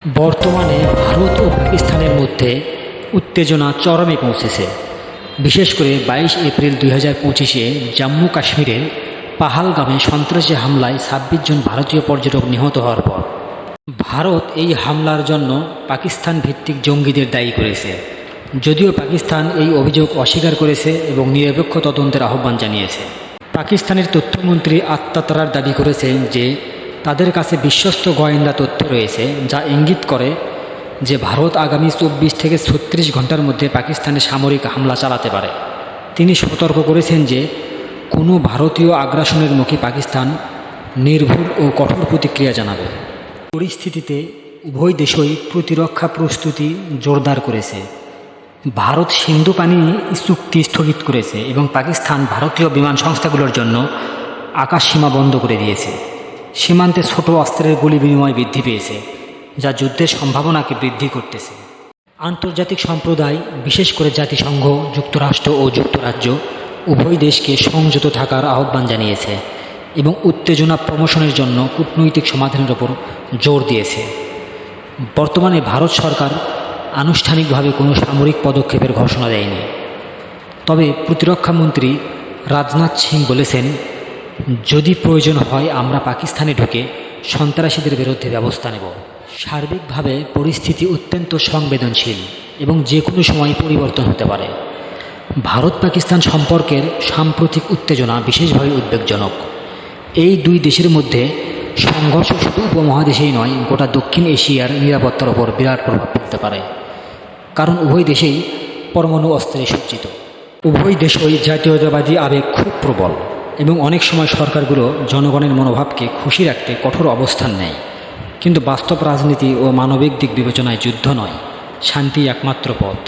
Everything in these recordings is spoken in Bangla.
বর্তমানে ভারত ও পাকিস্তানের মধ্যে উত্তেজনা চরমে পৌঁছেছে। বিশেষ করে 22 এপ্রিল 2025-এ জম্মু কাশ্মীরের পাহালগামে সন্ত্রাসী হামলায় 26 জন ভারতীয় পর্যটক নিহত হওয়ার পর ভারত এই হামলার জন্য পাকিস্তান ভিত্তিক জঙ্গিদের দায়ী করেছে। যদিও পাকিস্তান এই অভিযোগ অস্বীকার করেছে এবং নিরপেক্ষ তদন্তের আহ্বান জানিয়েছে। পাকিস্তানের তথ্যমন্ত্রী আত্মাতারার দাবি করেছেন যে তাদের কাছে বিশ্বস্ত গোয়েন্দা তথ্য রয়েছে যা ইঙ্গিত করে যে ভারত আগামী 24 থেকে 36 ঘন্টার মধ্যে পাকিস্তানে সামরিক হামলা চালাতে পারে। তিনি সতর্ক করেছেন যে কোনো ভারতীয় আগ্রাসনের মুখে পাকিস্তান নির্ভুল ও কঠোর প্রতিক্রিয়া জানাবে। পরিস্থিতিতে উভয় দেশই প্রতিরক্ষা প্রস্তুতি জোরদার করেছে। ভারত সিন্ধু পানি চুক্তি স্থগিত করেছে এবং পাকিস্তান ভারতীয় বিমান সংস্থাগুলোর জন্য আকাশ সীমা বন্ধ করে দিয়েছে। সীমান্তে ছোট অস্ত্রের গুলি বিনিময় বৃদ্ধি পেয়েছে, যা যুদ্ধের সম্ভাবনাকে বৃদ্ধি করতেছে। আন্তর্জাতিক সম্প্রদায়, বিশেষ করে জাতিসংঘ, যুক্তরাষ্ট্র ও যুক্তরাজ্য উভয় দেশকে সংযত থাকার আহ্বান জানিয়েছে এবং উত্তেজনা প্রশমনের জন্য কূটনৈতিক সমাধানের ওপর জোর দিয়েছে। বর্তমানে ভারত সরকার আনুষ্ঠানিকভাবে কোনো সামরিক পদক্ষেপের ঘোষণা দেয়নি, তবে প্রতিরক্ষামন্ত্রী রাজনাথ সিং বলেছেন, যদি প্রয়োজন হয় আমরা পাকিস্তানে ঢুকে সন্ত্রাসীদের বিরুদ্ধে ব্যবস্থা নেব। সার্বিকভাবে পরিস্থিতি অত্যন্ত সংবেদনশীল এবং যে কোনো সময় পরিবর্তন হতে পারে। ভারত পাকিস্তান সম্পর্কের সাম্প্রতিক উত্তেজনা বিশেষভাবে উদ্বেগজনক। এই দুই দেশের মধ্যে সংঘর্ষ শুধু উপমহাদেশেই নয়, গোটা দক্ষিণ এশিয়ার নিরাপত্তার ওপর বিরাট প্রভাব ফেলতে পারে, কারণ উভয় দেশেই পরমাণু অস্ত্রে সজ্জিত। উভয় দেশই জাতীয়তাবাদী আবেগ খুব প্রবল এবং অনেক সময় সরকারগুলো জনগণের মনোভাবকে খুশি রাখতে কঠোর অবস্থান নেয়। কিন্তু বাস্তব রাজনীতি ও মানবিক দিক বিবেচনায় যুদ্ধ নয়, শান্তি একমাত্র পথ।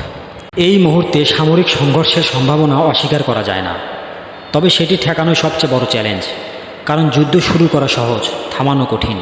এই মুহূর্তে সামরিক সংঘর্ষের সম্ভাবনা অস্বীকার করা যায় না, তবে সেটি ঠেকানোই সবচেয়ে বড় চ্যালেঞ্জ, কারণ যুদ্ধ শুরু করা সহজ, থামানো কঠিন।